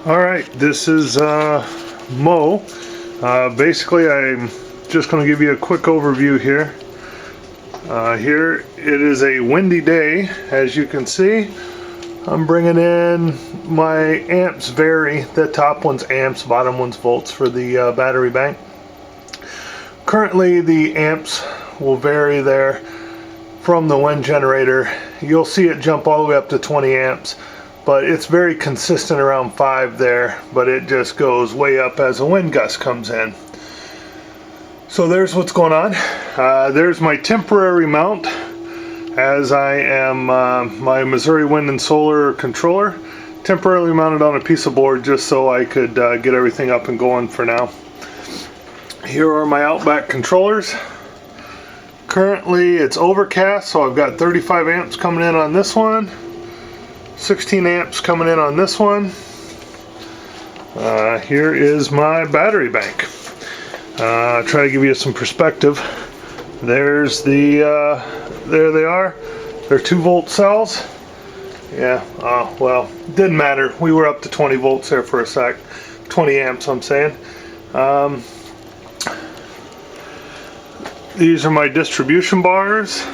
Alright, this is Mo. Basically, I'm just going to give you a quick overview here. Here it is a windy day, as you can see. I'm bringing in my amps vary. The top one's amps, bottom one's volts for the battery bank. Currently the amps will vary there from the wind generator. You'll see it jump all the way up to 20 amps. But it's very consistent around 5 there, but it just goes way up as a wind gust comes in. So there's what's going on. There's my temporary mount, as I am my Missouri Wind and Solar controller, temporarily mounted on a piece of board just so I could get everything up and going for now. Here are my Outback controllers. Currently it's overcast, so I've got 35 amps coming in on this one. 16 amps coming in on this one. Here is my battery bank. Try to give you some perspective. There's the, there they are. They're 2-volt cells. Yeah, well, didn't matter. We were up to 20 volts there for a sec. 20 amps, I'm saying. These are my distribution bars,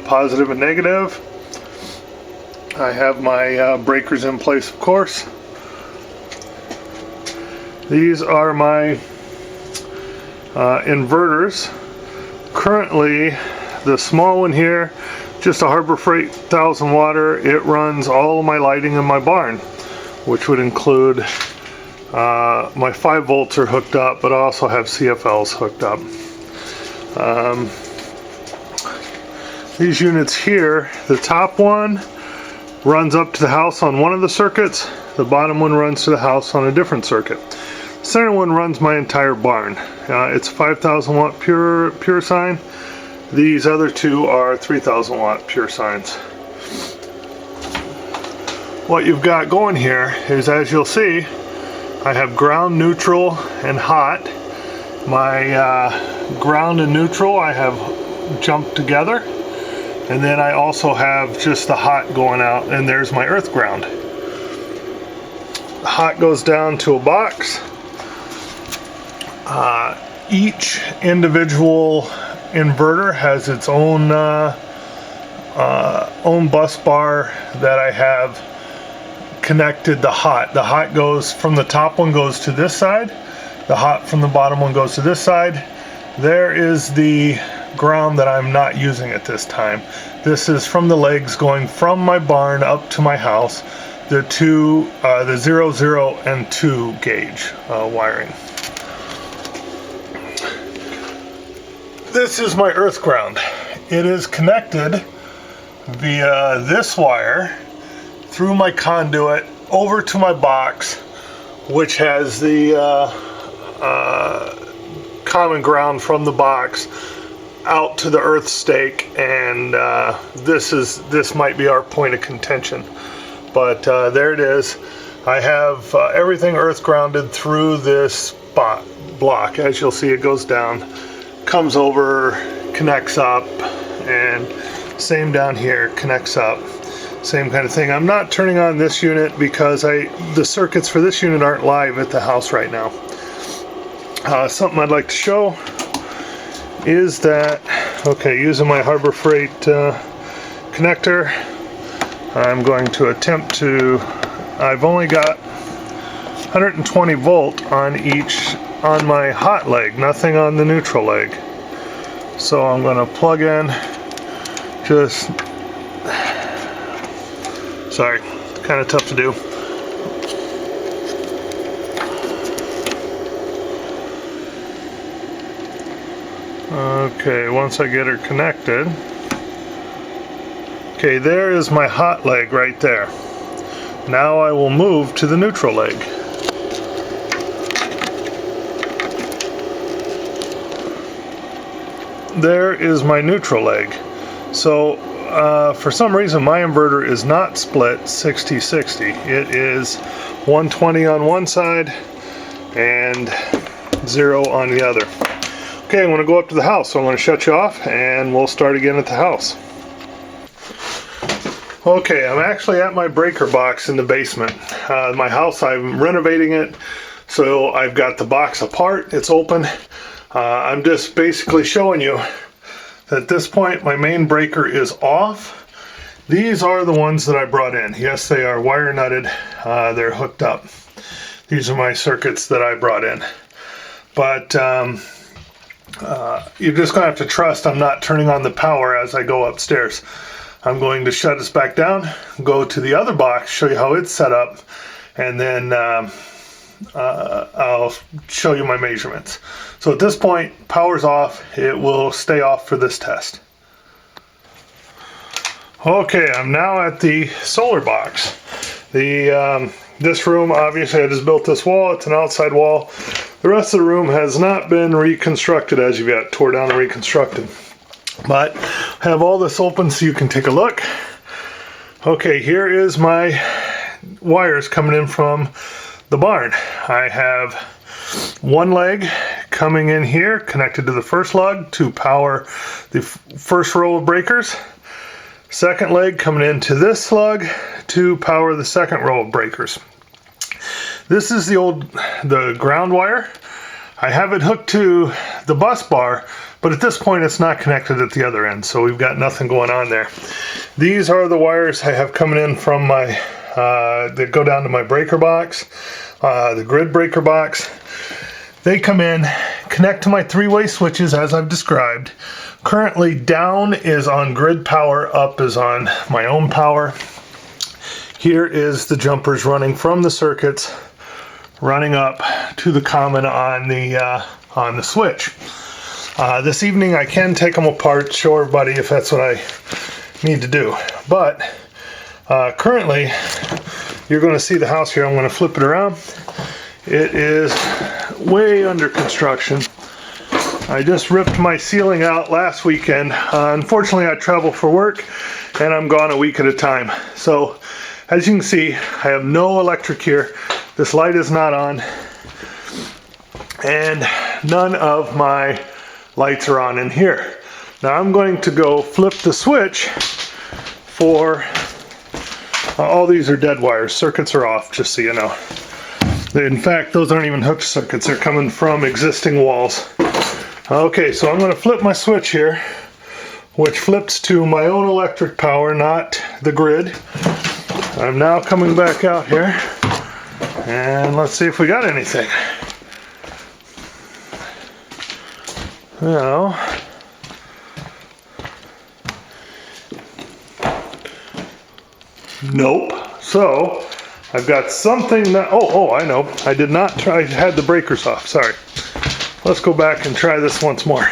positive and negative. I have my breakers in place, of course. These are my inverters. Currently, the small one here, just a Harbor Freight 1000 watt. It runs all of my lighting in my barn, which would include my 5 volts are hooked up, but I also have CFLs hooked up. These units here, the top one runs up to the house on one of the circuits. The bottom one runs to the house on a different circuit. The center one runs my entire barn. It's 5,000 watt pure sine. These other two are 3,000 watt pure sines. What you've got going here is, as you'll see, I have ground, neutral, and hot. My ground and neutral I have jumped together. And then I also have just the hot going out, and there's my earth ground. The hot goes down to a box. Each individual inverter has its own bus bar that I have connected the hot. The hot goes from the top one goes to this side. The hot from the bottom one goes to this side. There is the ground that I'm not using at this time. This is from the legs going from my barn up to my house, the 0, 0, and 2 gauge wiring. This is my earth ground. It is connected via this wire through my conduit over to my box, which has the common ground from the box out to the earth stake, and this might be our point of contention, but there it is. I have everything earth grounded through this block. As you'll see, it goes down, comes over, connects up, and same down here, connects up, same kind of thing. I'm not turning on this unit because the circuits for this unit aren't live at the house right now. Something I'd like to show is that, okay, using my Harbor Freight connector, I'm going to attempt to, I've only got 120 volt on my hot leg, nothing on the neutral leg. So I'm going to plug in, sorry, kind of tough to do. Okay, once I get her connected, okay, there is my hot leg right there. Now I will move to the neutral leg. There is my neutral leg. So for some reason my inverter is not split 60-60. It is 120 on one side and 0 on the other. Okay, I'm going to go up to the house, so I'm going to shut you off and we'll start again at the house. Okay, I'm actually at my breaker box in the basement. My house, I'm renovating it, so I've got the box apart, it's open. I'm just basically showing you that at this point my main breaker is off. These are the ones that I brought in. Yes, they are wire nutted, they're hooked up. These are my circuits that I brought in. But you're just gonna have to trust I'm not turning on the power as I go upstairs. I'm going to shut this back down, go to the other box, show you how it's set up, and then I'll show you my measurements. So at this point, power's off. It will stay off for this test. Okay, I'm now at the solar box. This room, obviously I just built this wall. It's an outside wall. The rest of the room has not been reconstructed as of yet, tore down and reconstructed. But have all this open so you can take a look. Okay, here is my wires coming in from the barn. I have one leg coming in here connected to the first lug to power the first row of breakers. Second leg coming into this slug to power the second row of breakers. This is the ground wire. I have it hooked to the bus bar, but at this point it's not connected at the other end, so we've got nothing going on there. These are the wires I have coming in from my, that go down to my breaker box, the grid breaker box. They come in, connect to my three-way switches as I've described. Currently down is on grid power, up is on my own power. Here is the jumpers running from the circuits, running up to the common on the switch. This evening I can take them apart, show everybody if that's what I need to do. But currently, you're going to see the house here. I'm going to flip it around. It is way under construction. I just ripped my ceiling out last weekend. Unfortunately, I travel for work and I'm gone a week at a time. So as you can see, I have no electric here. This light is not on, and none of my lights are on in here. Now I'm going to go flip the switch for, all these are dead wires. Circuits are off, just so you know. In fact, those aren't even hooked circuits. They're coming from existing walls. Okay, so I'm going to flip my switch here, which flips to my own electric power, not the grid. I'm now coming back out here, and let's see if we got anything. Now, nope. So I've got something that, oh, I know. I did not try, I had the breakers off, sorry. Let's go back and try this once more.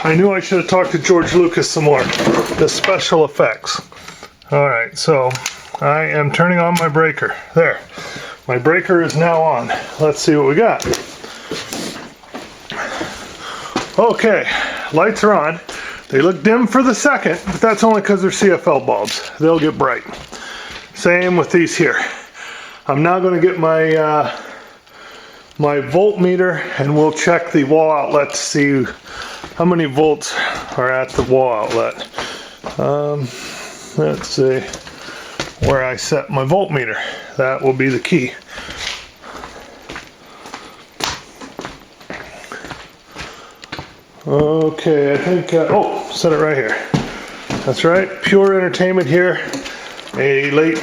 I knew I should have talked to George Lucas some more. The special effects. All right, so I am turning on my breaker. There. My breaker is now on. Let's see what we got. Okay, lights are on. They look dim for the second, but that's only because they're CFL bulbs. They'll get bright. Same with these here. I'm now going to get my my voltmeter, and we'll check the wall outlet to see how many volts are at the wall outlet. Let's see where I set my voltmeter. That will be the key. Okay, I think, set it right here. That's right, Pure Entertainment here. A late,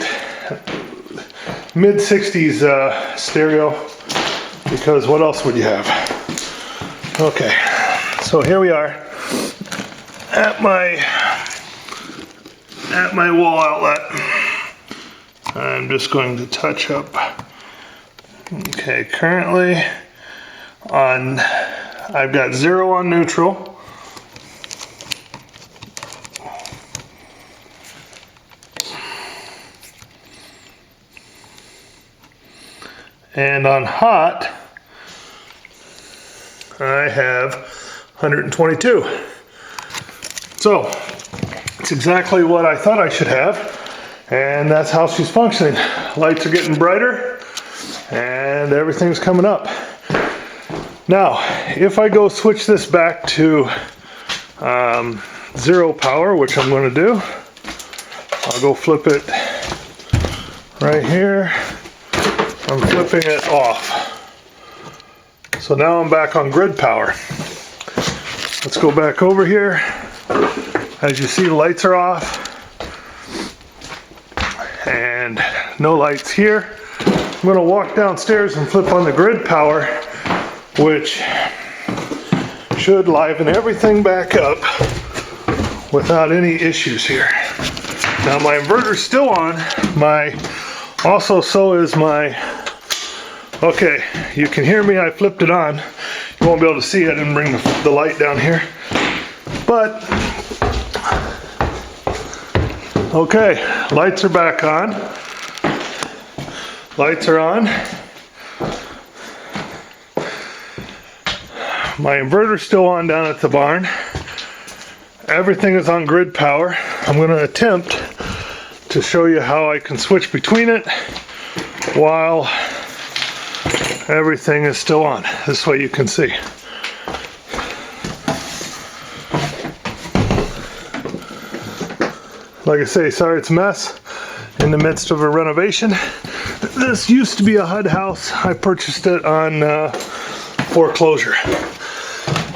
mid-60s stereo, because what else would you have? Okay, so here we are at my wall outlet. I'm just going to touch up. Okay, currently on, I've got 0 on neutral. And on hot, I have 122. So, it's exactly what I thought I should have, and that's how she's functioning. Lights are getting brighter, and everything's coming up. Now, if I go switch this back to zero power, which I'm going to do. I'll go flip it right here. I'm flipping it off. So now I'm back on grid power. Let's go back over here. As you see, the lights are off. And no lights here. I'm going to walk downstairs and flip on the grid power, which should liven everything back up without any issues here. Now my inverter's still on. So is my, okay, you can hear me, I flipped it on. You won't be able to see, I didn't bring the light down here. But, okay, lights are back on. Lights are on. My inverter's still on down at the barn. Everything is on grid power. I'm going to attempt to show you how I can switch between it while everything is still on. This way you can see. Like I say, sorry it's a mess in the midst of a renovation. This used to be a HUD house. I purchased it on foreclosure.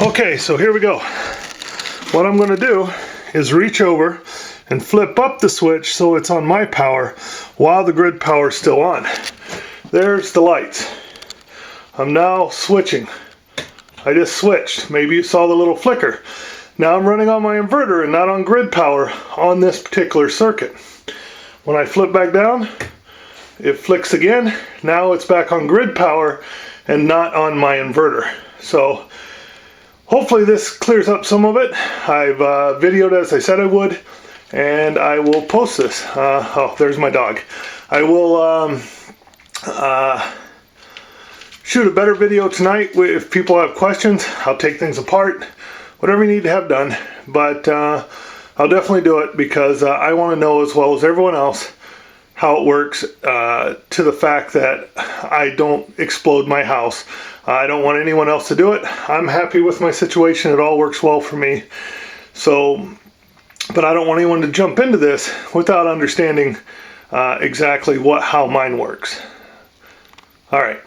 Okay, so here we go. What I'm going to do is reach over and flip up the switch so it's on my power while the grid power is still on. There's the lights. I'm now switching. I just switched. Maybe you saw the little flicker. Now I'm running on my inverter and not on grid power on this particular circuit. When I flip back down, it flicks again. Now it's back on grid power and not on my inverter. So hopefully this clears up some of it. I've videoed as I said I would, and I will post this. Oh, there's my dog. I will shoot a better video tonight. If people have questions, I'll take things apart, whatever you need to have done. But I'll definitely do it because I want to know as well as everyone else how it works, to the fact that I don't explode my house. I don't want anyone else to do it. I'm happy with my situation. It all works well for me. So, but I don't want anyone to jump into this without understanding exactly how mine works. All right.